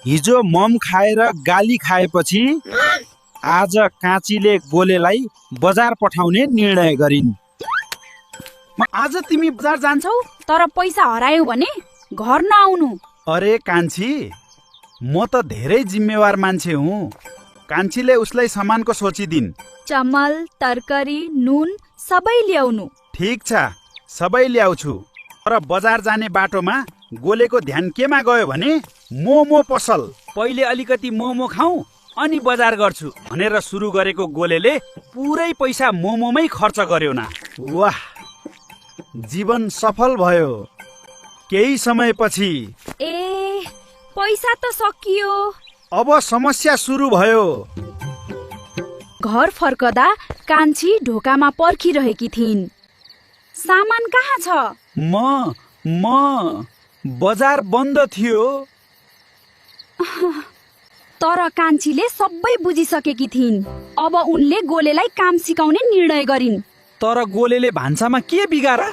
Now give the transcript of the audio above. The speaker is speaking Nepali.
हिजो मम खाएर गाली खाएपछि आज काँचीले गोलेलाई बजार पठाउने निर्णय गरिन्। आज तिमी बजार जान्छौ? तर पैसा हरायो भने घर नआउनु। अरे कान्छी, म त धेरै जिम्मेवार मान्छे हुँ। कान्छीले उसलाई सामानको सोचिदिन्। चमल, तरकारी, नुन सबै ल्याउनु। ठिक छ, सबै ल्याउँछु। तर बजार जाने बाटोमा गोलेको ध्यान केमा गयो भने मोमो पसल। पहिले अलिकति मोमो खाऊ अनि बजार गर्छु भनेर सुरु गरेको गोलेले पुरै पैसा मोमोमै खर्च गर्यो न। वाह, जीवन सफल भयो। केही समयपछि ए, पैसा त सकियो। अब समस्या सुरु भयो। घर फर्कदा कान्छी ढोकामा पर्खिरहेकी थिइन्। सामान कहाँ छ? म बजार बन्द थियो। तर कान्छीले सबै बुझिसकेकी थिइन्। अब उनले गोलेलाई काम सिकाउने निर्णय गरिन्। तर गोलेले भान्सामा के बिगारा?